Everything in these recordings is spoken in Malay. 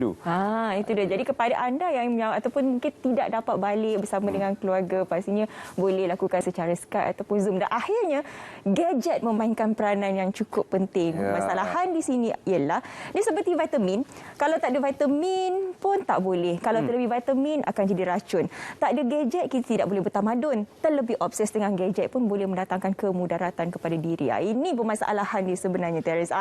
Itu dia. Jadi kepada anda yang ataupun mungkin tidak dapat balik bersama dengan keluarga, pastinya boleh lakukan secara Skype ataupun Zoom. Dan akhirnya gadget memainkan peranan yang cukup penting. Masalahan di sini ialah dia seperti vitamin. Kalau tak ada vitamin pun tak boleh. Kalau terlebih vitamin akan jadi racun. Tak ada gadget kita tidak boleh bertamadun. Terlebih obses dengan gadget pun boleh mendatangkan kemudaratan kepada diri. Ini permasalahan dia sebenarnya, Terence.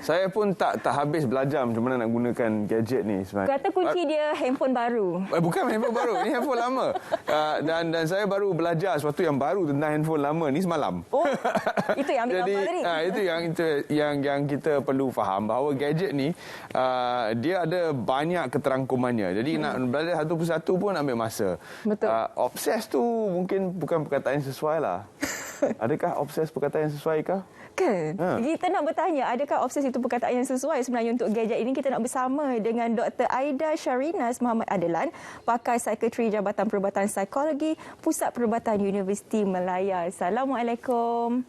Saya pun tak habis belajar macam mana nak gunakan gadget ni sebenarnya. Kata kunci dia handphone baru. Bukan handphone baru, ni handphone lama. Dan saya baru belajar sesuatu yang baru tentang handphone lama ni semalam. Oh, itu yang ambil gambar tadi. Itu yang kita perlu faham bahawa gadget ni dia ada banyak keterangkumannya. Jadi nak belajar satu persatu pun ambil masa. Betul. Obses tu mungkin bukan perkataan yang sesuai lah. Adakah obses perkataan yang sesuai kah? Kan? Kita nak bertanya, adakah obses itu perkataan yang sesuai sebenarnya untuk gadget ini? Kita nak bersama dengan Dr. Aida Syarinas Muhammad Adelan, pakar psikiatri Jabatan Perubatan Psikologi, Pusat Perubatan Universiti Malaya. Assalamualaikum.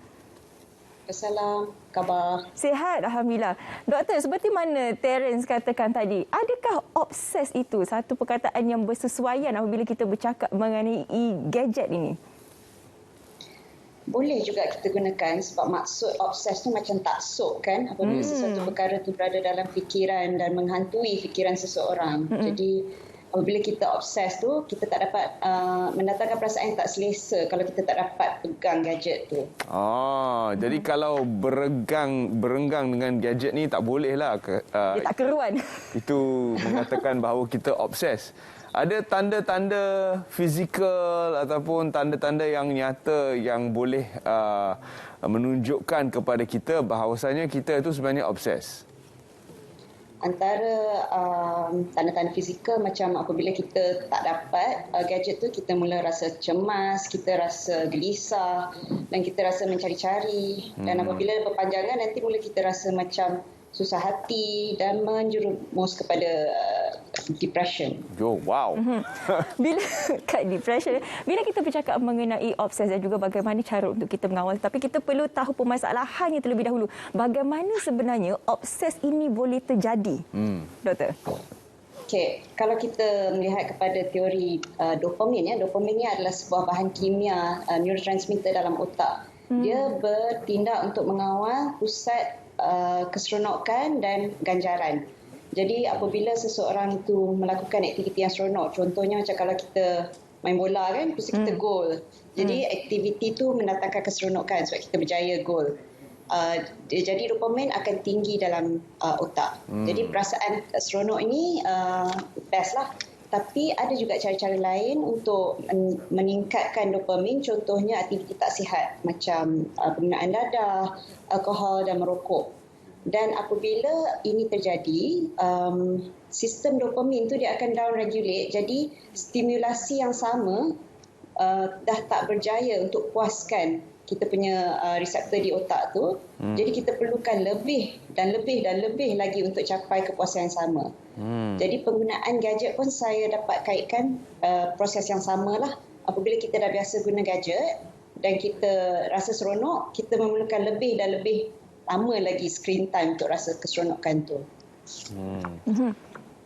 Assalam, khabar? Sihat, Alhamdulillah. Doktor, seperti mana Terence katakan tadi, adakah obses itu satu perkataan yang bersesuaian apabila kita bercakap mengenai gadget ini? Boleh juga kita gunakan sebab maksud obses tu macam taksub kan, apabila sesuatu perkara tu berada dalam fikiran dan menghantui fikiran seseorang. Jadi apabila kita obses tu, kita tak dapat mendatangkan perasaan yang tak selesa kalau kita tak dapat pegang gadget tu. Jadi kalau berenggang dengan gadget ni tak boleh lah. Dia tak keruan. Itu mengatakan bahawa kita obses. Ada tanda-tanda fizikal ataupun tanda-tanda yang nyata yang boleh menunjukkan kepada kita bahawasanya kita itu sebenarnya obses? Antara tanda-tanda fizikal macam apabila kita tak dapat gadget tu, kita mula rasa cemas, kita rasa gelisah dan kita rasa mencari-cari. Dan apabila berpanjangan nanti mula kita rasa macam susah hati dan menjerumus kepada depression. Wow. Bila kat depression, bila kita bercakap mengenai obses dan juga bagaimana cara untuk kita mengawal, tapi kita perlu tahu permasalahannya terlebih dahulu. Bagaimana sebenarnya obses ini boleh terjadi? Doktor. Okey, kalau kita melihat kepada teori dopamin, dopamin ni adalah sebuah bahan kimia neurotransmitter dalam otak. Dia bertindak untuk mengawal pusat keseronokan dan ganjaran. Jadi apabila seseorang itu melakukan aktiviti yang seronok, contohnya macam kalau kita main bola kan, mesti kita gol. Jadi aktiviti itu mendatangkan keseronokan sebab kita berjaya gol. Jadi dopamin akan tinggi dalam otak. Jadi perasaan seronok ini best lah. Tapi ada juga cara-cara lain untuk meningkatkan dopamin, contohnya aktiviti tak sihat macam penggunaan dadah, alkohol dan merokok. Dan apabila ini terjadi, sistem dopamin tu dia akan down regulate. Jadi stimulasi yang sama dah tak berjaya untuk puaskan kita punya reseptor di otak tu. Jadi kita perlukan lebih dan lebih dan lebih lagi untuk capai kepuasan yang sama. Jadi penggunaan gadget pun saya dapat kaitkan proses yang samalah. Apabila kita dah biasa guna gadget dan kita rasa seronok, kita memerlukan lebih dan lebih lama lagi screen time untuk rasa keseronokan tu.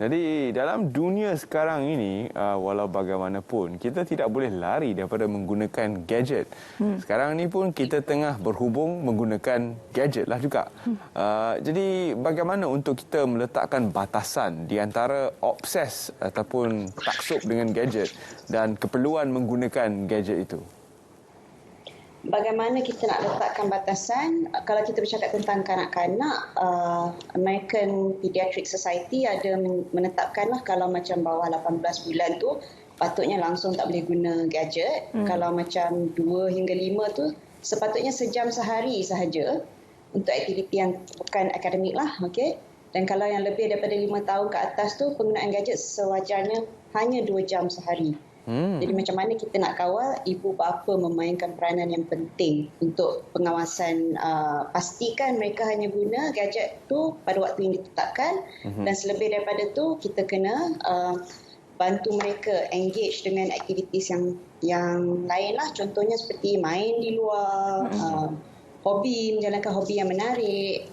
Jadi dalam dunia sekarang ini, walau bagaimanapun, kita tidak boleh lari daripada menggunakan gadget. Sekarang ni pun kita tengah berhubung menggunakan gadget lah juga. Jadi bagaimana untuk kita meletakkan batasan di antara obses ataupun taksub dengan gadget dan keperluan menggunakan gadget itu? Bagaimana kita nak letakkan batasan? Kalau kita bercakap tentang kanak-kanak, American Pediatric Society ada menetapkanlah kalau macam bawah 18 bulan tu patutnya langsung tak boleh guna gadget. Kalau macam 2 hingga 5 tu sepatutnya sejam sehari sahaja untuk aktiviti yang bukan akademik lah. Okay? Dan kalau yang lebih daripada 5 tahun ke atas tu, penggunaan gadget sewajarnya hanya 2 jam sehari. Jadi macam mana kita nak kawal ibu bapa memainkan peranan yang penting untuk pengawasan, pastikan mereka hanya guna gadget tu pada waktu yang ditetapkan, dan selebih daripada tu kita kena bantu mereka engage dengan aktiviti yang lain lah, contohnya seperti main di luar, hobi, menjalankan hobi yang menarik,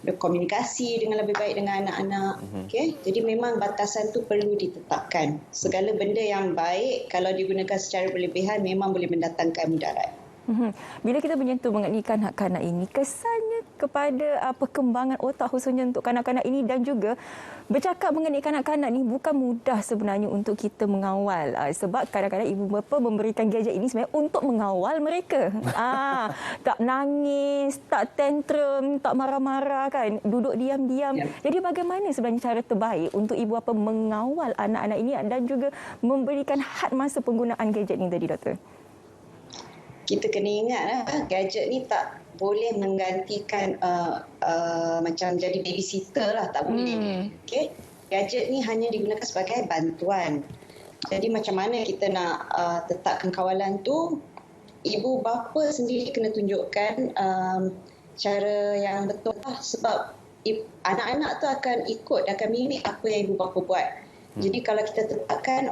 berkomunikasi dengan lebih baik dengan anak-anak. Okay? Jadi memang batasan tu perlu ditetapkan. Segala benda yang baik kalau digunakan secara berlebihan memang boleh mendatangkan mudarat. Bila kita menyentuh mengenai kanak-kanak ini, kesannya kepada perkembangan otak khususnya untuk kanak-kanak ini, dan juga bercakap mengenai kanak-kanak ini bukan mudah sebenarnya untuk kita mengawal. Sebab kadang-kadang ibu bapa memberikan gadget ini sebenarnya untuk mengawal mereka. Tak nangis, tak tantrum, tak marah-marah kan, duduk diam-diam. Ya. Jadi bagaimana sebenarnya cara terbaik untuk ibu bapa mengawal anak-anak ini dan juga memberikan had masa penggunaan gadget ini tadi, Doktor? Kita kena ingat gadget ni tak boleh menggantikan macam jadi babysitter lah, tak boleh. Okay? Gadget ni hanya digunakan sebagai bantuan. Jadi macam mana kita nak tetapkan kawalan tu, ibu bapa sendiri kena tunjukkan cara yang betul lah, sebab anak-anak tu akan ikut, akan mimik apa yang ibu bapa buat. Jadi kalau kita tetapkan,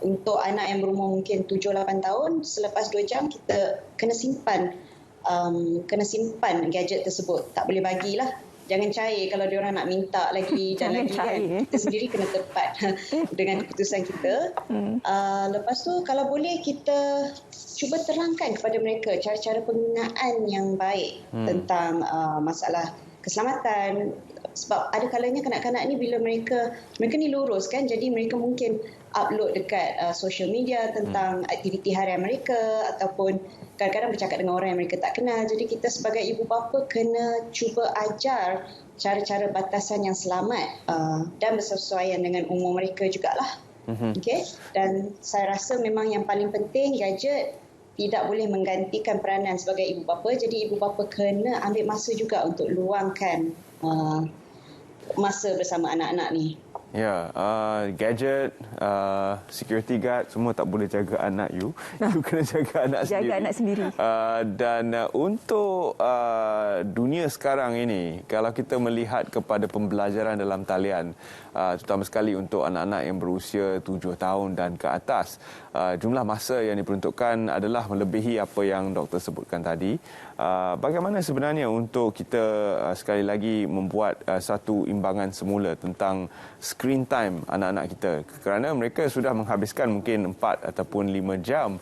untuk anak yang berumur mungkin 7-8 tahun, selepas 2 jam kita kena simpan gadget tersebut. Tak boleh bagilah. Jangan cair kalau diorang nak minta lagi dan lagi kan. Kita sendiri kena tepat dengan keputusan kita. Lepas tu kalau boleh kita cuba terangkan kepada mereka cara-cara penggunaan yang baik tentang masalah keselamatan. Sebab ada kalanya kanak-kanak ni bila mereka ni lurus kan, jadi mereka mungkin upload dekat social media tentang aktiviti harian mereka, ataupun kadang-kadang bercakap dengan orang yang mereka tak kenal. Jadi kita sebagai ibu bapa kena cuba ajar cara-cara batasan yang selamat dan bersesuaian dengan umur mereka jugalah. Okay? Dan saya rasa memang yang paling penting, gadget tidak boleh menggantikan peranan sebagai ibu bapa. Jadi ibu bapa kena ambil masa juga untuk luangkan masa bersama anak-anak ni. Ya, gadget, security guard semua tak boleh jaga anak you. You kena jaga anak sendiri. Jaga anak sendiri. Dan untuk dunia sekarang ini, kalau kita melihat kepada pembelajaran dalam talian, terutama sekali untuk anak-anak yang berusia 7 tahun dan ke atas, jumlah masa yang diperuntukkan adalah melebihi apa yang doktor sebutkan tadi. Bagaimana sebenarnya untuk kita sekali lagi membuat satu imbangan semula tentang screen time anak-anak kita, kerana mereka sudah menghabiskan mungkin 4 ataupun 5 jam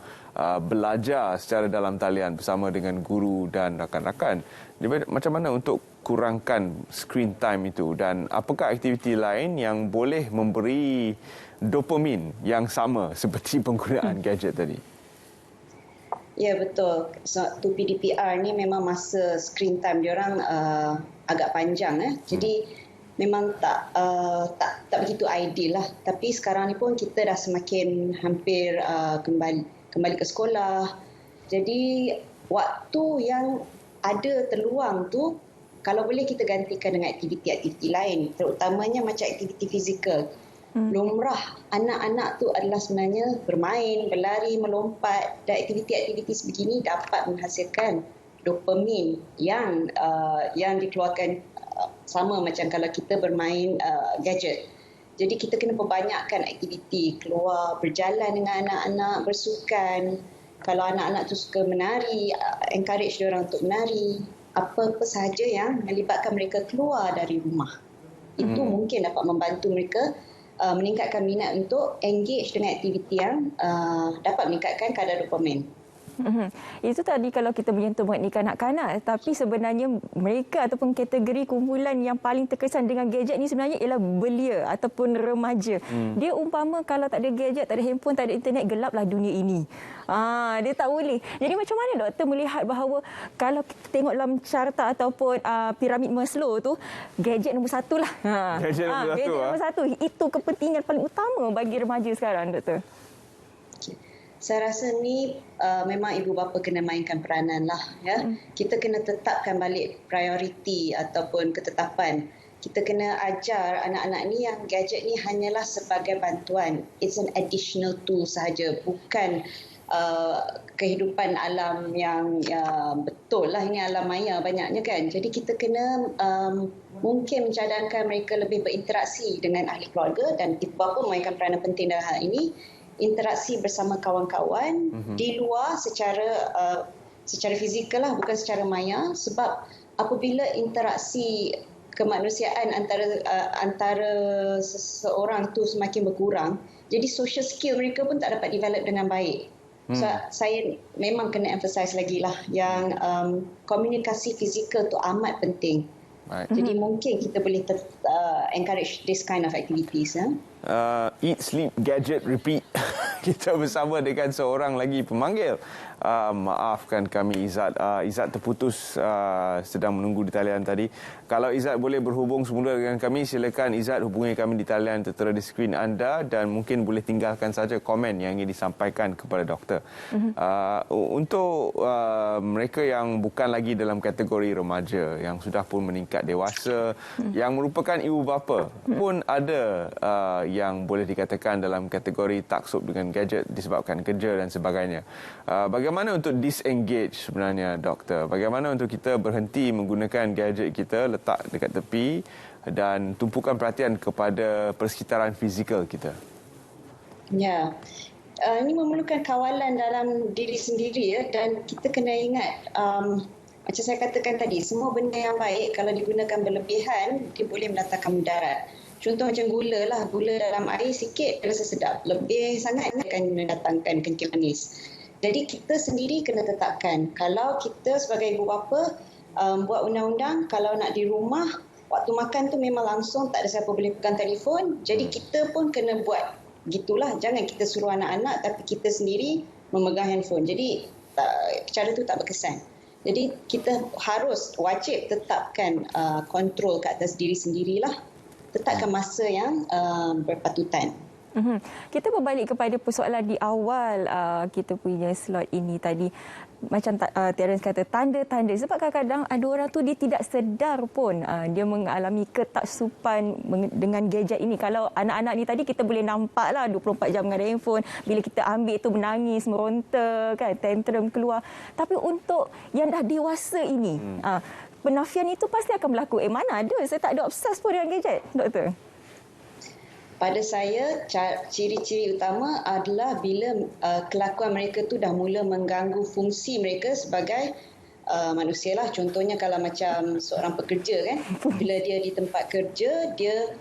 belajar secara dalam talian bersama dengan guru dan rakan-rakan. Jadi macam mana untuk kurangkan screen time itu, dan apakah aktiviti lain yang boleh memberi dopamin yang sama seperti penggunaan gadget tadi? Ya, betul. So, PDPR ni memang masa screen time diorang agak panjang. Jadi memang tak begitu ideal lah. Tapi sekarang ni pun kita dah semakin hampir kembali ke sekolah. Jadi waktu yang ada terluang tu, kalau boleh kita gantikan dengan aktiviti-aktiviti lain, terutamanya macam aktiviti fizikal. Lumrah anak-anak tu adalah sebenarnya bermain, berlari, melompat, dan aktiviti-aktiviti sebegini dapat menghasilkan dopamin yang dikeluarkan sama macam kalau kita bermain gadget. Jadi kita kena perbanyakkan aktiviti, keluar berjalan dengan anak-anak, bersukan. Kalau anak-anak tu suka menari, encourage diorang untuk menari. Apa-apa sahaja yang melibatkan mereka keluar dari rumah. Itu mungkin dapat membantu mereka meningkatkan minat untuk engage dengan aktiviti yang dapat meningkatkan kadar dopamin. Itu tadi kalau kita menyentuh mengenai kanak-kanak, tapi sebenarnya mereka ataupun kategori kumpulan yang paling terkesan dengan gadget ni sebenarnya ialah belia ataupun remaja. Dia umpama kalau tak ada gadget, tak ada handphone, tak ada internet, gelaplah dunia ini. Dia tak boleh. Jadi macam mana doktor melihat bahawa kalau kita tengok dalam carta ataupun piramid Maslow tu, gadget nombor 1 lah. Gadget nombor 1. Itu kepentingan paling utama bagi remaja sekarang, doktor. Saya rasa ni memang ibu bapa kena mainkan peranan lah. Ya. Kita kena tetapkan balik prioriti ataupun ketetapan. Kita kena ajar anak-anak ni yang gadget ni hanyalah sebagai bantuan. It's an additional tool sahaja. Bukan kehidupan alam yang betul lah. Ini alam maya banyaknya kan. Jadi kita kena mungkin mencadangkan mereka lebih berinteraksi dengan ahli keluarga, dan ibu bapa memainkan peranan penting dalam hal ini. Interaksi bersama kawan-kawan di luar secara fizikal lah, bukan secara maya, sebab apabila interaksi kemanusiaan antara seseorang tu semakin berkurang, jadi social skill mereka pun tak dapat develop dengan baik. So, saya memang kena emphasize lagi lah yang komunikasi fizikal tu amat penting. Right. Jadi mungkin kita boleh encourage this kind of activities. Eat, sleep, gadget, repeat. Kita bersama dengan seorang lagi pemanggil. Maafkan kami Izzat. Izzat terputus sedang menunggu di talian tadi. Kalau Izzat boleh berhubung semula dengan kami, silakan Izzat hubungi kami di talian tertera di skrin anda dan mungkin boleh tinggalkan saja komen yang ingin disampaikan kepada doktor. Untuk mereka yang bukan lagi dalam kategori remaja, yang sudah pun meningkat dewasa, yang merupakan ibu bapa pun ada yang boleh dikatakan dalam kategori taksub dengan gadget disebabkan kerja dan sebagainya. Bagaimana untuk disengage sebenarnya, doktor? Bagaimana untuk kita berhenti menggunakan gadget kita, letak dekat tepi dan tumpukan perhatian kepada persekitaran fizikal kita? Ya. Ini memerlukan kawalan dalam diri sendiri ya, dan kita kena ingat macam saya katakan tadi, semua benda yang baik kalau digunakan berlebihan dia boleh mendatangkan mudarat. Contoh macam gula lah, gula dalam air sikit rasa sedap, lebih sangat akan mendatangkan kencing manis. Jadi kita sendiri kena tetapkan, kalau kita sebagai ibu bapa buat undang-undang, kalau nak di rumah waktu makan tu memang langsung tak ada siapa boleh pegang telefon, jadi kita pun kena buat gitulah, jangan kita suruh anak-anak tapi kita sendiri memegang handphone. Jadi cara tu tak berkesan. Jadi kita harus wajib tetapkan kontrol ke atas diri sendirilah, tetapkan masa yang berpatutan. Kita berbalik kepada persoalan di awal kita punya slot ini tadi. Macam Terence kata, tanda-tanda. Sebab kadang-kadang ada orang tu dia tidak sedar pun dia mengalami ketaksupan dengan gadget ini. Kalau anak-anak ni tadi kita boleh nampak lah 24 jam dengan handphone. Bila kita ambil tu menangis, meronta, kan, tantrum keluar. Tapi untuk yang dah dewasa ini, penafian itu pasti akan berlaku. Mana ada? Saya tak ada obses pun dengan gadget, doktor. Pada saya, ciri-ciri utama adalah bila kelakuan mereka tu dah mula mengganggu fungsi mereka sebagai manusia lah. Contohnya kalau macam seorang pekerja kan, bila dia di tempat kerja, dia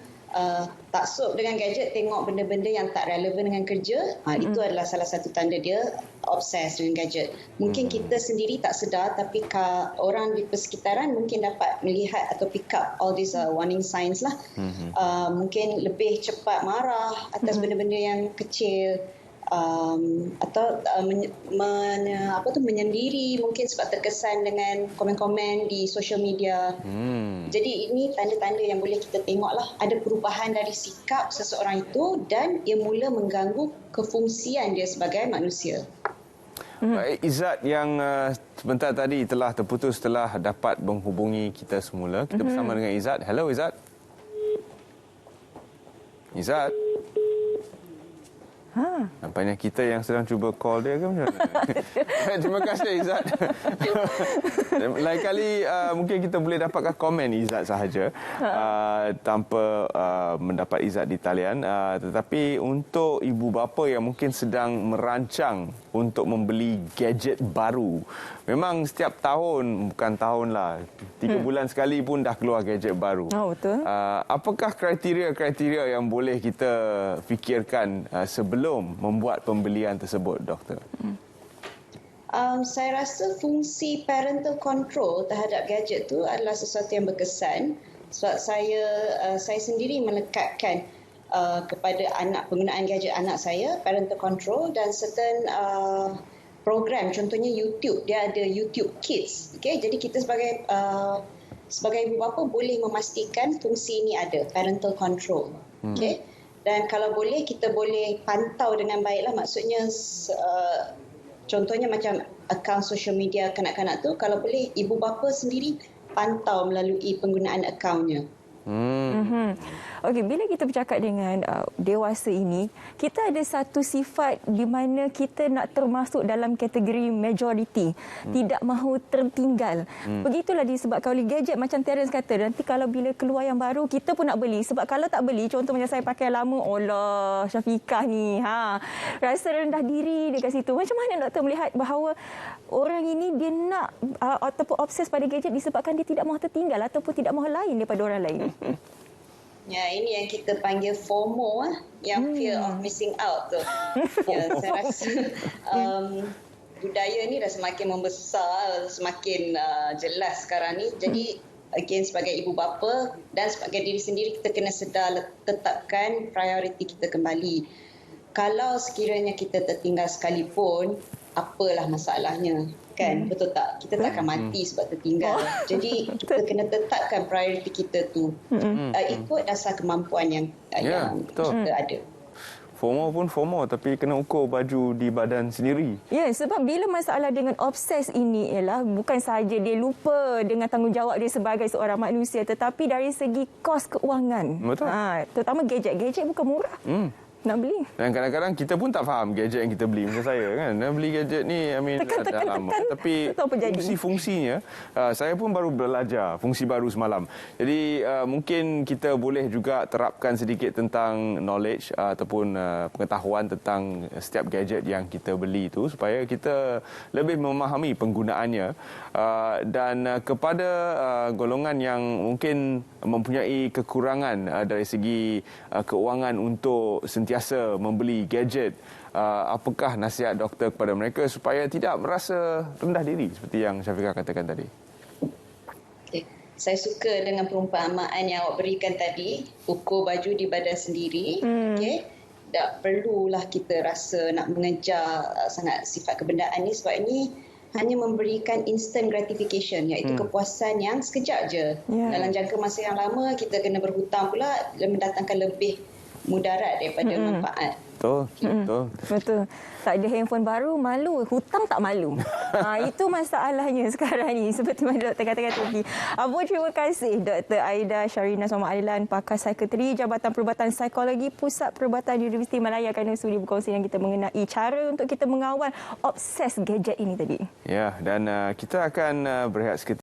taksub dengan gadget, tengok benda-benda yang tak relevan dengan kerja, itu adalah salah satu tanda dia obses dengan gadget. Mungkin kita sendiri tak sedar, tapi orang di persekitaran mungkin dapat melihat atau pick up all these warning signs lah. Mungkin lebih cepat marah atas benda-benda yang kecil, atau menyendiri mungkin sebab terkesan dengan komen-komen di social media. Jadi ini tanda-tanda yang boleh kita tengok lah, ada perubahan dari sikap seseorang itu dan ia mula mengganggu kefungsian dia sebagai manusia. Baik, Izzat yang sebentar tadi telah terputus telah dapat menghubungi kita semula. Kita bersama dengan Izzat. Hello Izzat. Izzat. Nampaknya kita yang sedang cuba call dia ke macam mana? Terima kasih Izzat. Lain kali mungkin kita boleh dapatkan komen Izzat sahaja tanpa mendapat Izzat di talian. Tetapi untuk ibu bapa yang mungkin sedang merancang untuk membeli gadget baru, memang setiap tahun, bukan tahun lah, 3 bulan sekali pun dah keluar gadget baru. Betul. Apakah kriteria-kriteria yang boleh kita fikirkan sebelum membuat pembelian tersebut, doktor? Saya rasa fungsi parental control terhadap gadget tu adalah sesuatu yang berkesan. Sebab saya sendiri melekatkan kepada penggunaan gadget anak saya, parental control, dan certain program, contohnya YouTube, dia ada YouTube Kids. Okay? Jadi kita sebagai ibu bapa boleh memastikan fungsi ini ada, parental control. Okay? Dan kalau boleh, kita boleh pantau dengan baiklah. Maksudnya, contohnya macam akaun social media kanak-kanak tu, kalau boleh ibu bapa sendiri pantau melalui penggunaan akaunnya. Okey, bila kita bercakap dengan dewasa ini, kita ada satu sifat di mana kita nak termasuk dalam kategori majoriti, tidak mahu tertinggal. Begitulah disebabkan oleh gadget macam Terence kata, nanti kalau bila keluar yang baru kita pun nak beli, sebab kalau tak beli, contoh macam saya pakai yang lama, Allah, Syafiqah ni, rasa rendah diri dekat situ. Macam mana doktor melihat bahawa orang ini dia nak ataupun obses pada gadget disebabkan dia tidak mahu tertinggal ataupun tidak mahu lain daripada orang lain? Ya, ini yang kita panggil FOMO, yang fear of missing out tu. Ya, saya rasa budaya ni dah semakin membesar, semakin jelas sekarang ni. Jadi, again sebagai ibu bapa dan sebagai diri sendiri, kita kena sedar tetapkan prioriti kita kembali. Kalau sekiranya kita tertinggal sekalipun, apalah masalahnya, kan? Betul tak? Kita tak akan mati sebab tertinggal. Jadi kita kena tetapkan prioriti kita tu ikut dasar kemampuan yang kita ada. FOMO pun FOMO, tapi kena ukur baju di badan sendiri. Ya, sebab bila masalah dengan obses ini ialah bukan sahaja dia lupa dengan tanggungjawab dia sebagai seorang manusia, tetapi dari segi kos keuangan. Betul. Terutama gadget. Gadget bukan murah. Nak beli. Dan kadang-kadang kita pun tak faham gadget yang kita beli. Macam saya kan, dah beli gadget ni dah lama. Tapi fungsi-fungsinya, saya pun baru belajar fungsi baru semalam. Jadi mungkin kita boleh juga terapkan sedikit tentang knowledge ataupun pengetahuan tentang setiap gadget yang kita beli itu supaya kita lebih memahami penggunaannya. Dan kepada golongan yang mungkin mempunyai kekurangan dari segi keuangan untuk sentiasa membeli gadget, apakah nasihat doktor kepada mereka supaya tidak merasa rendah diri seperti yang Syafiqah katakan tadi? Okay. Saya suka dengan perumpamaan yang awak berikan tadi, ukur baju di badan sendiri. Okay. Tak perlulah kita rasa nak mengejar sangat sifat kebendaan ni, sebab ini hanya memberikan instant gratification, iaitu kepuasan yang sekejap je. Dalam jangka masa yang lama, kita kena berhutang pula dan mendatangkan lebih mudarat daripada manfaat. Betul. Tak ada handphone baru, malu. Hutang tak malu. Itu masalahnya sekarang ni. Seperti mana doktor katakan tadi. Terima kasih Dr. Aida Sharina Muhammad Adlan, pakar psikiatri Jabatan Perubatan Psikologi Pusat Perubatan Universiti Malaya, kerana sudi berkongsi dengan kita mengenai cara untuk kita mengawal obses gadget ini tadi. Ya, dan kita akan berehat seketika.